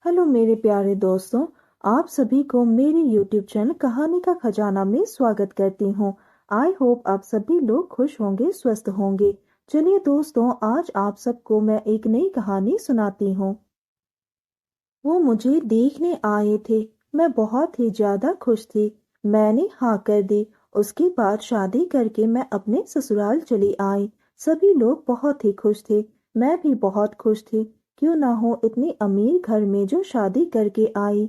Hello मेरे प्यारे दोस्तों। आप सभी को मेरे YouTube चैनल कहानी का खजाना में स्वागत करती हूँ। आई होप आप सभी लोग खुश होंगे, स्वस्थ होंगे। चलिए दोस्तों, आज आप सबको मैं एक नई कहानी सुनाती हूँ। वो मुझे देखने आए थे। मैं बहुत ही ज्यादा खुश थी। मैंने हाँ कर दी। उसके बाद शादी करके मैं अपने ससुराल चली आई। सभी लोग बहुत ही खुश थे। मैं भी बहुत खुश थी। क्यों ना हो इतनी अमीर घर में जो शादी करके आई।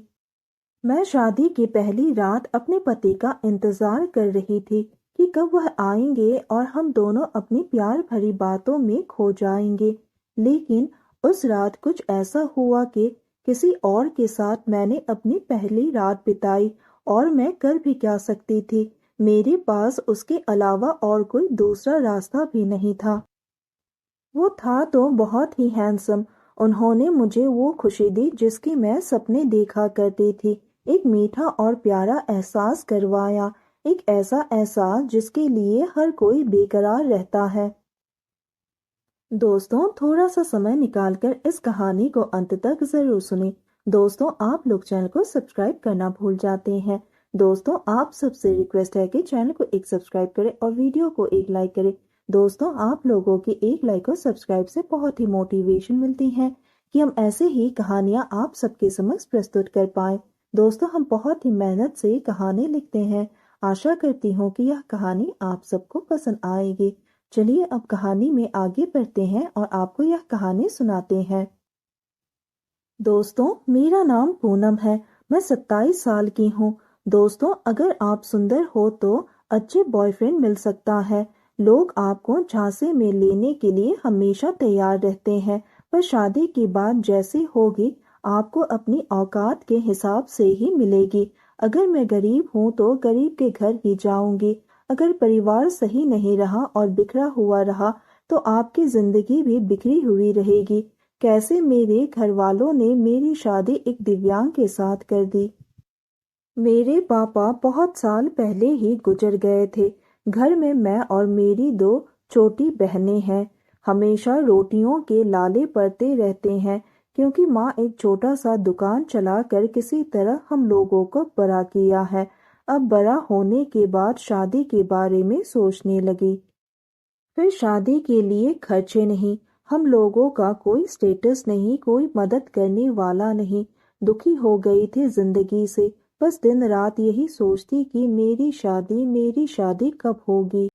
मैं शादी की पहली रात अपने पति का इंतजार कर रही थी कि कब वह आएंगे और हम दोनों अपनी प्यार भरी बातों में खो जाएंगे। लेकिन उस रात कुछ ऐसा हुआ कि किसी और के साथ मैंने अपनी पहली रात बिताई। और मैं कर भी क्या सकती थी। मेरे पास उसके अलावा और कोई दूसरा रास्ता भी नहीं था। वो था तो बहुत ही हैंडसम। उन्होंने मुझे वो खुशी दी जिसकी मैं सपने देखा करती थी। एक मीठा और प्यारा एहसास करवाया। एक ऐसा एहसास जिसके लिए हर कोई बेकरार रहता है। दोस्तों, थोड़ा सा समय निकालकर इस कहानी को अंत तक जरूर सुने। दोस्तों, आप लोग चैनल को सब्सक्राइब करना भूल जाते हैं। दोस्तों, आप सबसे रिक्वेस्ट है कि चैनल को एक सब्सक्राइब करें और वीडियो को एक लाइक करें। दोस्तों, आप लोगों की एक लाइक और सब्सक्राइब से बहुत ही मोटिवेशन मिलती है कि हम ऐसे ही कहानियां आप सबके समक्ष प्रस्तुत कर पाए। दोस्तों, हम बहुत ही मेहनत से कहानी लिखते हैं। आशा करती हूँ कि यह कहानी आप सबको पसंद आएगी। चलिए अब कहानी में आगे बढ़ते हैं और आपको यह कहानी सुनाते हैं। दोस्तों, मेरा नाम पूनम है। मैं 27 साल की हूँ। दोस्तों, अगर आप सुंदर हो तो अच्छे बॉयफ्रेंड मिल सकता है। लोग आपको झांसे में लेने के लिए हमेशा तैयार रहते हैं। पर शादी की बात जैसी होगी, आपको अपनी औकात के हिसाब से ही मिलेगी। अगर मैं गरीब हूँ तो गरीब के घर ही जाऊंगी। अगर परिवार सही नहीं रहा और बिखरा हुआ रहा तो आपकी जिंदगी भी बिखरी हुई रहेगी। कैसे मेरे घर वालों ने मेरी शादी एक दिव्यांग के साथ कर दी। मेरे पापा बहुत साल पहले ही गुजर गए थे। घर में मैं और मेरी दो छोटी बहनें हैं। हमेशा रोटियों के लाले पड़ते रहते हैं क्योंकि माँ एक छोटा सा दुकान चलाकर किसी तरह हम लोगों को बड़ा किया है। अब बड़ा होने के बाद शादी के बारे में सोचने लगी। फिर शादी के लिए खर्चे नहीं। हम लोगों का कोई स्टेटस नहीं, कोई मदद करने वाला नहीं। दुखी हो गई थी जिंदगी से। बस दिन रात यही सोचती कि मेरी शादी कब होगी।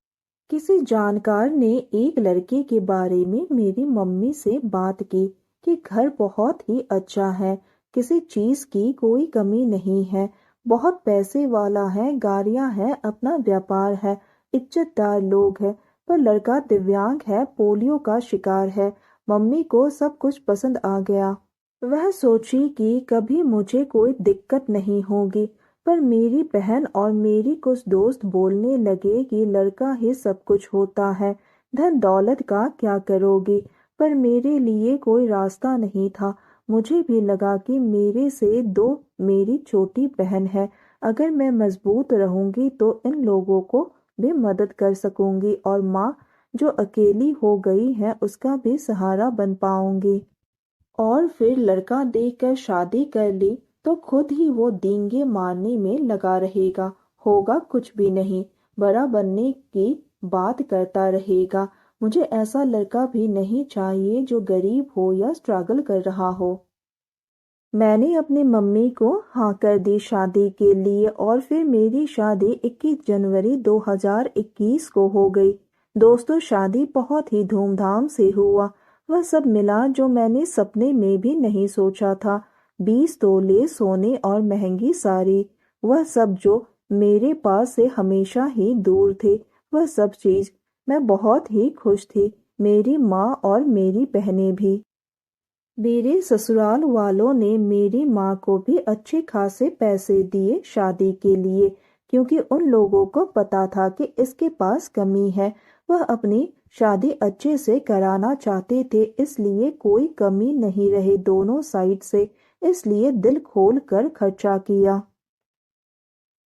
किसी जानकार ने एक लड़के के बारे में मेरी मम्मी से बात की कि घर बहुत ही अच्छा है, किसी चीज की कोई कमी नहीं है, बहुत पैसे वाला है, गाड़ियां हैं, अपना व्यापार है, इज्जतदार लोग हैं। पर लड़का दिव्यांग है, पोलियो का शिकार है। मम्मी को सब कुछ पसंद आ गया। वह सोची कि कभी मुझे कोई दिक्कत नहीं होगी। पर मेरी बहन और मेरी कुछ दोस्त बोलने लगे कि लड़का ही सब कुछ होता है, धन दौलत का क्या करोगी। पर मेरे लिए कोई रास्ता नहीं था। मुझे भी लगा कि मेरे से दो मेरी छोटी बहन है। अगर मैं मजबूत रहूंगी तो इन लोगों को भी मदद कर सकूंगी और माँ जो अकेली हो गई है उसका भी सहारा बन पाऊंगी। और फिर लड़का देखकर शादी कर ली तो खुद ही वो डींगे मारने में लगा रहेगा। होगा कुछ भी नहीं, बड़ा बनने की बात करता रहेगा। मुझे ऐसा लड़का भी नहीं चाहिए जो गरीब हो या स्ट्रगल कर रहा हो। मैंने अपनी मम्मी को हाँ कर दी शादी के लिए और फिर मेरी शादी 21 जनवरी 2021 को हो गई। दोस्तों, शादी बहुत ही धूमधाम से हुआ। वह सब मिला जो मैंने सपने में भी नहीं सोचा था। 20 तोले सोने और महंगी साड़ी, वह सब जो मेरे पास से हमेशा ही दूर थे। वह सब चीज मैं बहुत ही खुश थी। मेरी माँ और मेरी बहनें भी। मेरे ससुराल वालों ने मेरी माँ को भी अच्छे खासे पैसे दिए शादी के लिए क्योंकि उन लोगों को पता था कि इसके पास कमी है। वह अपनी शादी अच्छे से कराना चाहते थे, इसलिए कोई कमी नहीं रहे दोनों साइड से। इसलिए दिल खोल कर खर्चा किया।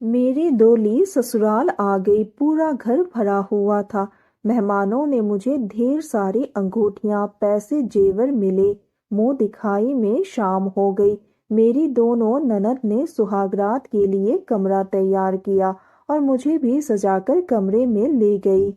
मेरी डोली ससुराल आ गई। पूरा घर भरा हुआ था। मेहमानों ने मुझे ढेर सारी अंगूठियां, पैसे, जेवर मिले। मुंह दिखाई में शाम हो गई। मेरी दोनों ननद ने सुहागरात के लिए कमरा तैयार किया और मुझे भी सजाकर कमरे में ले गई।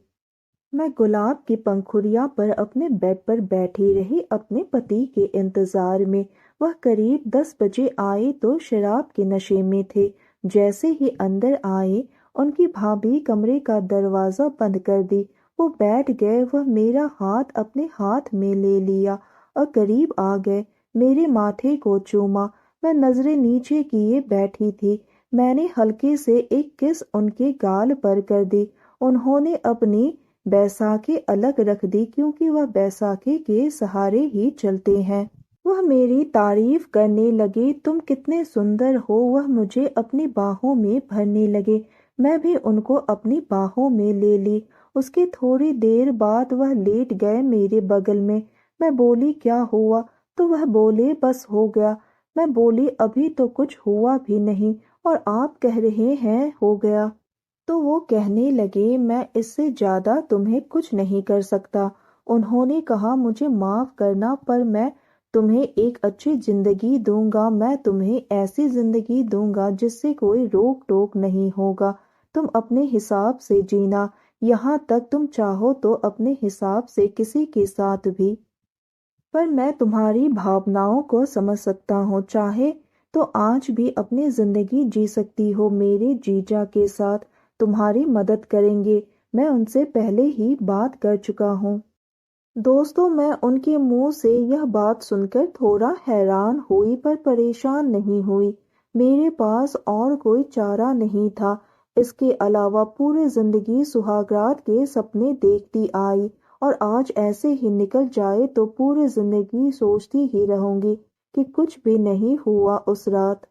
मैं गुलाब की पंखुड़ियां पर अपने बेड पर बैठी रही अपने पति के इंतजार में। वह करीब 10 बजे आए तो शराब के नशे में थे। जैसे ही अंदर आए उनकी भाभी कमरे का दरवाजा बंद कर दी। वो बैठ गए। वह मेरा हाथ अपने हाथ में ले लिया और करीब आ गए। मेरे माथे को चूमा। मैं नजरें नीचे किए बैठी थी। मैंने हल्के से एक किस उनके गाल पर कर दी। उन्होंने अपनी बैसाखी अलग रख दी क्योंकि वह बैसाखी के सहारे ही चलते हैं। वह मेरी तारीफ करने लगे, तुम कितने सुंदर हो। वह मुझे अपनी बाहों में भरने लगे। मैं भी उनको अपनी बाहों में ले ली। उसके थोड़ी देर बाद वह लेट गए मेरे बगल में। मैं बोली क्या हुआ, तो वह बोले बस हो गया। मैं बोली अभी तो कुछ हुआ भी नहीं और आप कह रहे हैं हो गया। तो वो कहने लगे मैं इससे ज्यादा तुम्हें कुछ नहीं कर सकता। उन्होंने कहा मुझे माफ करना पर मैं तुम्हें एक अच्छी जिंदगी दूंगा। मैं तुम्हें ऐसी जिंदगी दूंगा जिससे कोई रोक टोक नहीं होगा। तुम अपने हिसाब से जीना। यहाँ तक तुम चाहो तो अपने हिसाब से किसी के साथ भी। पर मैं तुम्हारी भावनाओं को समझ सकता हूँ। चाहे तो आज भी अपनी जिंदगी जी सकती हो मेरे जीजा के साथ। तुम्हारी मदद करेंगे। मैं उनसे पहले ही बात कर चुका हूँ। दोस्तों, मैं उनके मुंह से यह बात सुनकर थोड़ा हैरान हुई पर परेशान नहीं हुई। मेरे पास और कोई चारा नहीं था। इसके अलावा पूरी जिंदगी सुहागरात के सपने देखती आई और आज ऐसे ही निकल जाए तो पूरी जिंदगी सोचती ही रहूंगी कि कुछ भी नहीं हुआ उस रात।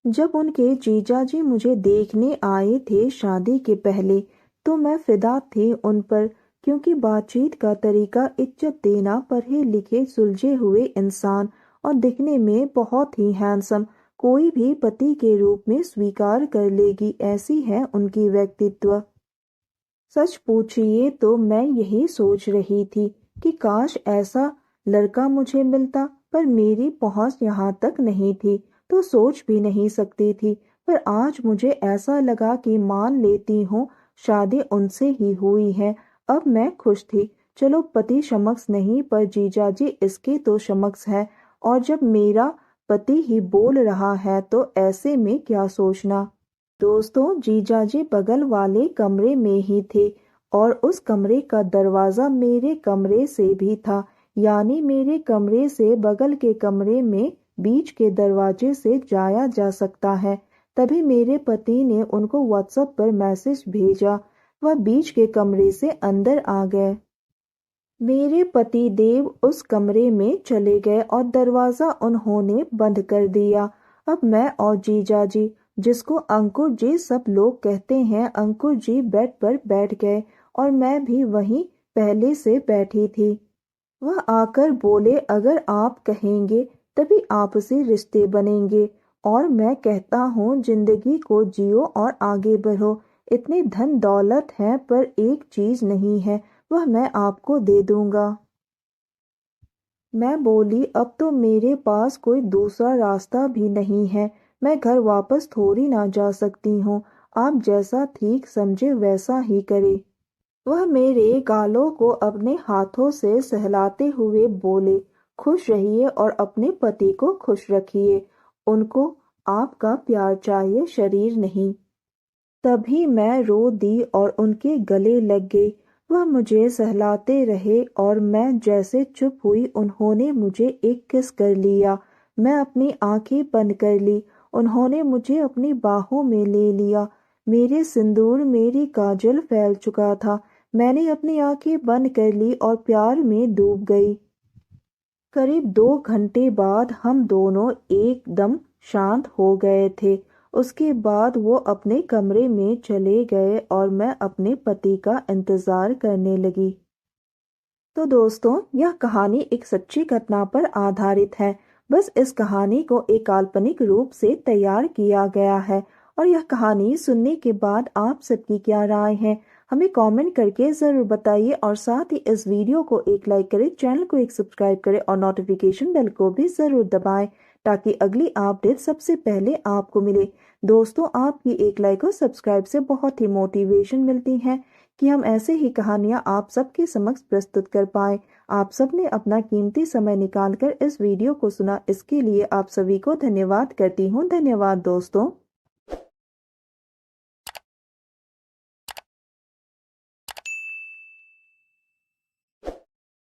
जब उनके जीजाजी मुझे देखने आए थे शादी के पहले तो मैं फिदा थी उन पर, क्योंकि बातचीत का तरीका इज्जत देना, पढ़े लिखे सुलझे हुए इंसान और दिखने में बहुत ही हैंडसम, कोई भी पति के रूप में स्वीकार कर लेगी, ऐसी है उनकी व्यक्तित्व। सच पूछिए तो मैं यही सोच रही थी कि काश ऐसा लड़का मुझे मिलता, पर मेरी पहुंच यहाँ तक नहीं थी तो सोच भी नहीं सकती थी। पर आज मुझे ऐसा लगा कि मान लेती हूँ शादी उनसे ही हुई है। अब मैं खुश थी। चलो पति समक्ष नहीं पर जीजाजी इसके तो समक्ष है, और जब मेरा पति ही बोल रहा है तो ऐसे में क्या सोचना। दोस्तों, जीजाजी बगल वाले कमरे में ही थे और उस कमरे का दरवाजा मेरे कमरे से भी था, यानी मेरे कमरे से बगल के कमरे में बीच के दरवाजे से जाया जा सकता है। तभी मेरे पति ने उनको व्हाट्सएप पर मैसेज भेजा। वह बीच के कमरे से अंदर आ गए। मेरे पति देव उस कमरे में चले गए और दरवाजा उन्होंने बंद कर दिया। अब मैं और जीजाजी, जिसको अंकुर जी सब लोग कहते हैं, अंकुर जी बेड पर बैठ गए और मैं भी वहीं पहले से बैठी थी। वह आकर बोले अगर आप कहेंगे तभी आपसी रिश्ते बनेंगे, और मैं कहता हूँ जिंदगी को जियो और आगे बढ़ो। इतनी धन दौलत है पर एक चीज नहीं है, वह मैं आपको दे दूंगा। मैं बोली अब तो मेरे पास कोई दूसरा रास्ता भी नहीं है। मैं घर वापस थोड़ी ना जा सकती हूँ। आप जैसा ठीक समझे वैसा ही करे। वह मेरे गालों को अपने हाथों से सहलाते हुए बोले खुश रहिए और अपने पति को खुश रखिए। उनको आपका प्यार चाहिए, शरीर नहीं। तभी मैं रो दी और उनके गले लग गई। वह मुझे सहलाते रहे और मैं जैसे चुप हुई उन्होंने मुझे एक किस कर लिया। मैं अपनी आंखें बंद कर ली। उन्होंने मुझे अपनी बाहों में ले लिया। मेरे सिंदूर मेरी काजल फैल चुका था। मैंने अपनी आंखें बंद कर ली और प्यार में डूब गई। करीब 2 घंटे बाद हम दोनों एकदम शांत हो गए थे। उसके बाद वो अपने कमरे में चले गए और मैं अपने पति का इंतजार करने लगी। तो दोस्तों, यह कहानी एक सच्ची घटना पर आधारित है। बस इस कहानी को एक काल्पनिक रूप से तैयार किया गया है और यह कहानी सुनने के बाद आप सबकी क्या राय है हमें कमेंट करके जरूर बताइए, और साथ ही इस वीडियो को एक लाइक करें, चैनल को एक सब्सक्राइब करें और नोटिफिकेशन बेल को भी जरूर दबाएं ताकि अगली अपडेट सबसे पहले आपको मिले। दोस्तों, आपकी एक लाइक और सब्सक्राइब से बहुत ही मोटिवेशन मिलती है कि हम ऐसे ही कहानियां आप सबके समक्ष प्रस्तुत कर पाए। आप सबने अपना कीमती समय निकालकर इस वीडियो को सुना, इसके लिए आप सभी को धन्यवाद करती हूँ। धन्यवाद दोस्तों।